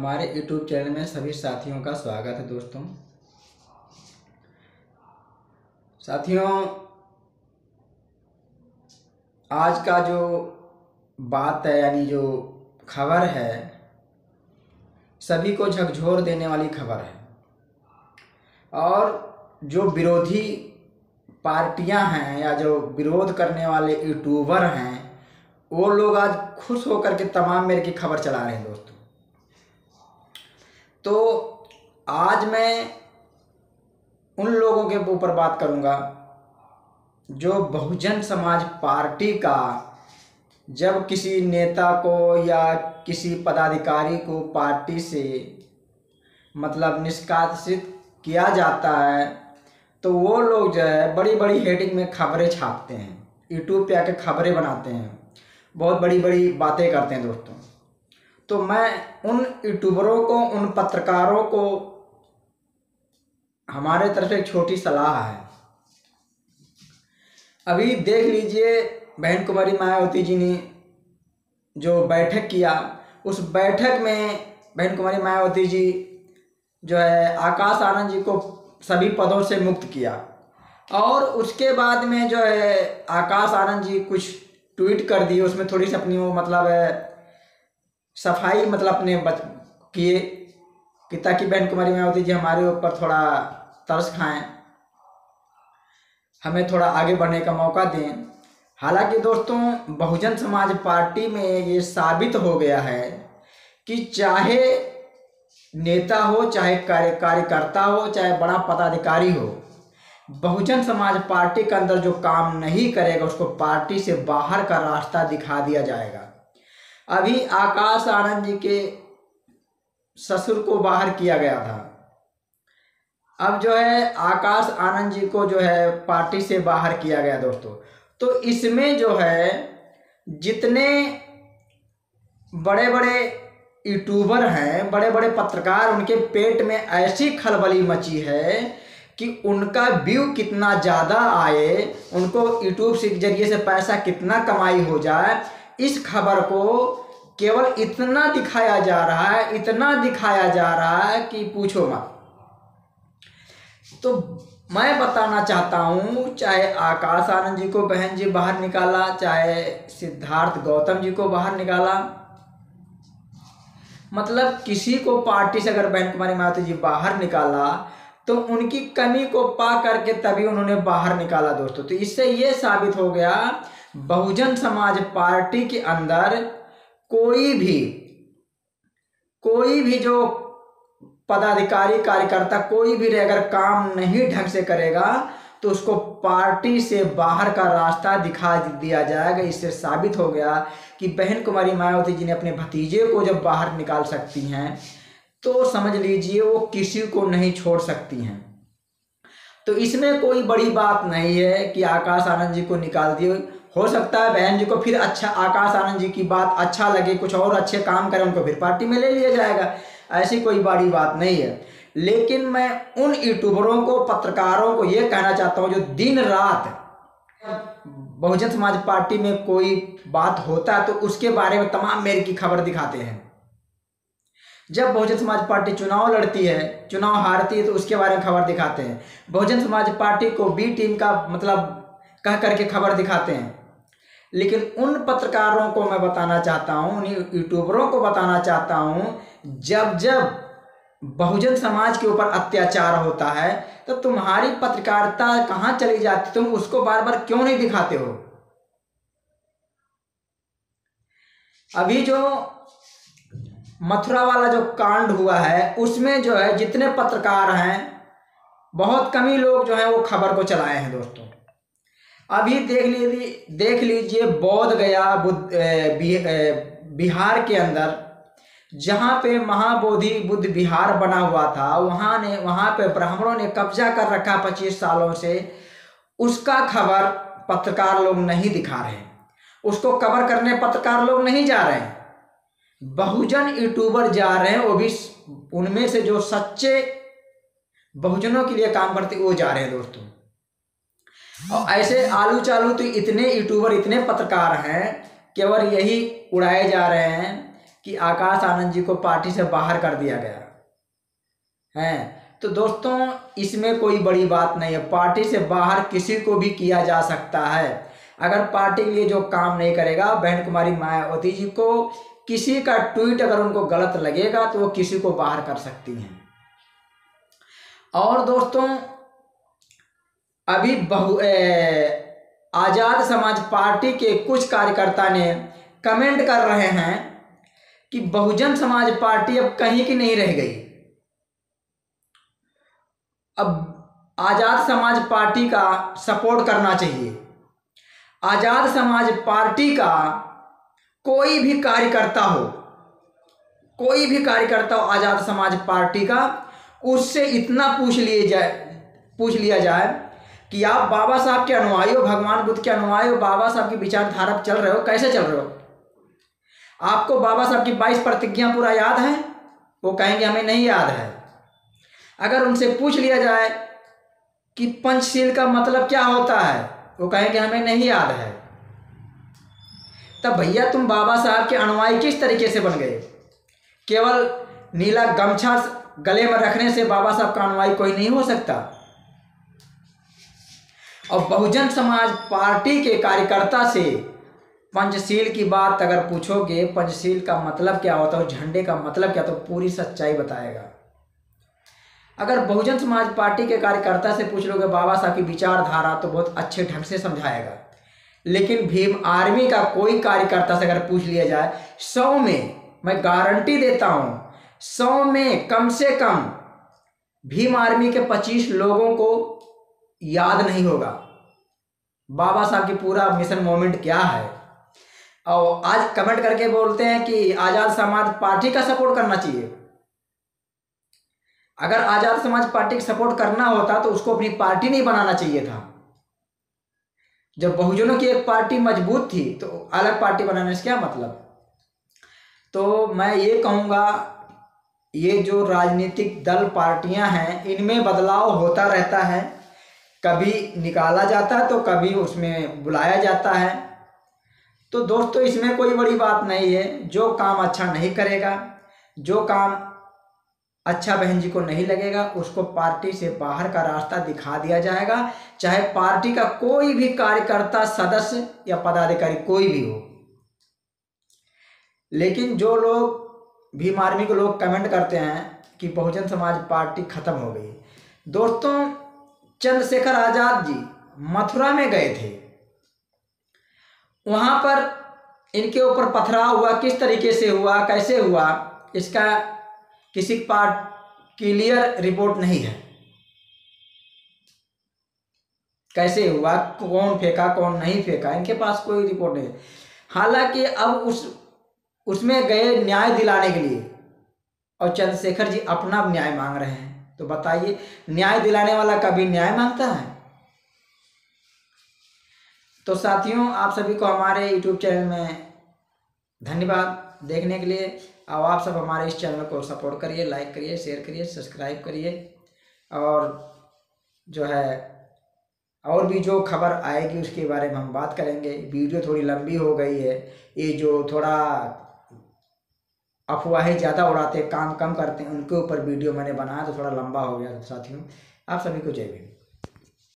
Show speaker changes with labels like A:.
A: हमारे YouTube channel में सभी साथियों का स्वागत है। साथियों, आज का जो बात है यानी जो खबर है, सभी को झकझोर देने वाली खबर है। और जो विरोधी पार्टियां हैं या जो विरोध करने वाले यूट्यूबर हैं, वो लोग आज खुश होकर के तमाम मेरे की खबर चला रहे हैं दोस्तों। तो आज मैं उन लोगों के ऊपर बात करूंगा जो बहुजन समाज पार्टी का जब किसी नेता को या किसी पदाधिकारी को पार्टी से मतलब निष्कासित किया जाता है, तो वो लोग जो है बड़ी बड़ी हेडिंग में खबरें छापते हैं, यूट्यूब पे आके खबरें बनाते हैं, बहुत बड़ी बड़ी बातें करते हैं दोस्तों। तो मैं उन यूट्यूबरों को, उन पत्रकारों को हमारे तरफ से एक छोटी सलाह है। अभी देख लीजिए, बहन कुमारी मायावती जी ने जो बैठक किया, उस बैठक में बहन कुमारी मायावती जी जो है आकाश आनंद जी को सभी पदों से मुक्त किया। और उसके बाद में जो है आकाश आनंद जी कुछ ट्वीट कर दिए, उसमें थोड़ी सी अपनी वो मतलब सफाई मतलब अपने किए कि ताकि बहन कुमारी मायावती जी हमारे ऊपर थोड़ा तरस खाएं, हमें थोड़ा आगे बढ़ने का मौका दें। हालांकि दोस्तों, बहुजन समाज पार्टी में ये साबित हो गया है कि चाहे नेता हो, चाहे कार्यकर्ता हो, चाहे बड़ा पदाधिकारी हो, बहुजन समाज पार्टी के अंदर जो काम नहीं करेगा उसको पार्टी से बाहर का रास्ता दिखा दिया जाएगा। अभी आकाश आनंद जी के ससुर को बाहर किया गया था, अब जो है आकाश आनंद जी को जो है पार्टी से बाहर किया गया दोस्तों। तो इसमें जो है जितने बड़े बड़े यूट्यूबर हैं, बड़े बड़े पत्रकार, उनके पेट में ऐसी खलबली मची है कि उनका व्यू कितना ज़्यादा आए, उनको यूट्यूब के जरिए से पैसा कितना कमाई हो जाए, इस खबर को केवल इतना दिखाया जा रहा है, इतना दिखाया जा रहा है कि पूछो मत। तो मैं बताना चाहता हूँ, चाहे आकाश आनंद जी को बहन जी बाहर निकाला, चाहे सिद्धार्थ गौतम जी को बाहर निकाला, मतलब किसी को पार्टी से अगर बहन कुमारी मायावती जी बाहर निकाला तो उनकी कमी को पा करके तभी उन्होंने बाहर निकाला दोस्तों। तो इससे ये साबित हो गया बहुजन समाज पार्टी के अंदर कोई भी जो पदाधिकारी कार्यकर्ता कोई भी अगर काम नहीं ढंग से करेगा तो उसको पार्टी से बाहर का रास्ता दिखा दिया जाएगा। इससे साबित हो गया कि बहन कुमारी मायावती जी ने अपने भतीजे को जब बाहर निकाल सकती हैं तो समझ लीजिए वो किसी को नहीं छोड़ सकती हैं। तो इसमें कोई बड़ी बात नहीं है कि आकाश आनंद जी को निकाल दिए। हो सकता है बहन जी को फिर अच्छा आकाश आनंद जी की बात अच्छा लगे, कुछ और अच्छे काम करें, उनको फिर पार्टी में ले लिया जाएगा, ऐसी कोई बड़ी बात नहीं है। लेकिन मैं उन यूट्यूबरों को, पत्रकारों को ये कहना चाहता हूँ जो दिन रात बहुजन समाज पार्टी में कोई बात होता है तो उसके बारे में तमाम मेरे की खबर दिखाते हैं। जब बहुजन समाज पार्टी चुनाव लड़ती है, चुनाव हारती है, तो उसके बारे में खबर दिखाते हैं। बहुजन समाज पार्टी को बी टीम का मतलब कह करके खबर दिखाते हैं। लेकिन उन पत्रकारों को मैं बताना चाहता हूँ, उन यूट्यूबरों को बताना चाहता हूँ, जब जब बहुजन समाज के ऊपर अत्याचार होता है तो तुम्हारी पत्रकारिता कहाँ चली जाती, तुम उसको बार बार क्यों नहीं दिखाते हो। अभी जो मथुरा वाला जो कांड हुआ है उसमें जो है जितने पत्रकार हैं बहुत कम ही लोग जो है वो खबर को चलाए हैं दोस्तों। अभी देख लीजिए बोध गया बिहार के अंदर जहाँ पे महाबोधि बुद्ध विहार बना हुआ था, वहाँ पे ब्राह्मणों ने कब्जा कर रखा 25 सालों से, उसका खबर पत्रकार लोग नहीं दिखा रहे हैं, उसको कवर करने पत्रकार लोग नहीं जा रहे हैं, बहुजन यूट्यूबर जा रहे हैं, वो भी उनमें से जो सच्चे बहुजनों के लिए काम करते वो जा रहे हैं दोस्तों। और ऐसे आलू चालू तो इतने यूट्यूबर, इतने पत्रकार हैं, केवल यही उड़ाए जा रहे हैं कि आकाश आनंद जी को पार्टी से बाहर कर दिया गया है। तो दोस्तों इसमें कोई बड़ी बात नहीं है, पार्टी से बाहर किसी को भी किया जा सकता है। अगर पार्टी के लिए जो काम नहीं करेगा, बहन कुमारी मायावती जी को किसी का ट्वीट अगर उनको गलत लगेगा तो वो किसी को बाहर कर सकती हैं। और दोस्तों अभी आजाद समाज पार्टी के कुछ कार्यकर्ता ने कमेंट कर रहे हैं कि बहुजन समाज पार्टी अब कहीं की नहीं रह गई, अब आजाद समाज पार्टी का सपोर्ट करना चाहिए। आजाद समाज पार्टी का कोई भी कार्यकर्ता हो, कोई भी कार्यकर्ता हो आजाद समाज पार्टी का, उससे इतना पूछ लिया जाए कि आप बाबा साहब के अनुयायी हो, भगवान बुद्ध के अनुयायी हो, बाबा साहब की विचारधारा पर चल रहे हो, कैसे चल रहे हो? आपको बाबा साहब की 22 प्रतिज्ञा पूरा याद है? वो कहेंगे हमें नहीं याद है। अगर उनसे पूछ लिया जाए कि पंचशील का मतलब क्या होता है, वो कहेंगे हमें नहीं याद है। तब भैया तुम बाबा साहब के अनुयायी किस तरीके से बन गए? केवल नीला गमछा गले में रखने से बाबा साहब का अनुयायी कोई नहीं हो सकता। और बहुजन समाज पार्टी के कार्यकर्ता से पंचशील की बात अगर पूछोगे, पंचशील का मतलब क्या होता है, झंडे का मतलब क्या, तो पूरी सच्चाई बताएगा। अगर बहुजन समाज पार्टी के कार्यकर्ता से पूछ लोगे बाबा साहब की विचारधारा, तो बहुत अच्छे ढंग से समझाएगा। लेकिन भीम आर्मी का कोई कार्यकर्ता से अगर पूछ लिया जाए, 100 में मैं गारंटी देता हूं, 100 में कम से कम भीम आर्मी के 25 लोगों को याद नहीं होगा बाबा साहब की पूरा मिशन मोमेंट क्या है। और आज कमेंट करके बोलते हैं कि आजाद समाज पार्टी का सपोर्ट करना चाहिए। अगर आजाद समाज पार्टी का सपोर्ट करना होता तो उसको अपनी पार्टी नहीं बनाना चाहिए था। जब बहुजनों की एक पार्टी मजबूत थी तो अलग पार्टी बनाने से क्या मतलब। तो मैं ये कहूँगा, ये जो राजनीतिक दल पार्टियां हैं, इनमें बदलाव होता रहता है, कभी निकाला जाता है तो कभी उसमें बुलाया जाता है। तो दोस्तों इसमें कोई बड़ी बात नहीं है। जो काम अच्छा नहीं करेगा, जो काम अच्छा बहन जी को नहीं लगेगा, उसको पार्टी से बाहर का रास्ता दिखा दिया जाएगा, चाहे पार्टी का कोई भी कार्यकर्ता, सदस्य या पदाधिकारी कोई भी हो। लेकिन जो लोग भीम आर्मी के लोग कमेंट करते हैं कि बहुजन समाज पार्टी खत्म हो गई, दोस्तों चंद्रशेखर आजाद जी मथुरा में गए थे, वहां पर इनके ऊपर पथराव हुआ, किस तरीके से हुआ, कैसे हुआ, इसका किसी पार्ट क्लियर रिपोर्ट नहीं है। कैसे हुआ, कौन फेंका, कौन नहीं फेंका, इनके पास कोई रिपोर्ट नहीं है। हालांकि अब उसमें गए न्याय दिलाने के लिए, और चंद्रशेखर जी अपना न्याय मांग रहे हैं। तो बताइए, न्याय दिलाने वाला कभी न्याय मांगता है? तो साथियों, आप सभी को हमारे YouTube चैनल में धन्यवाद देखने के लिए। और आप सब हमारे इस चैनल को सपोर्ट करिए, लाइक करिए, शेयर करिए, सब्सक्राइब करिए। और जो है और भी जो खबर आएगी उसके बारे में हम बात करेंगे। वीडियो थोड़ी लंबी हो गई है, ये जो थोड़ा अफवाहें ज़्यादा उड़ाते, काम कम करते हैं, उनके ऊपर वीडियो मैंने बनाया तो थोड़ा लंबा हो गया। साथियों, आप सभी को जय भीम।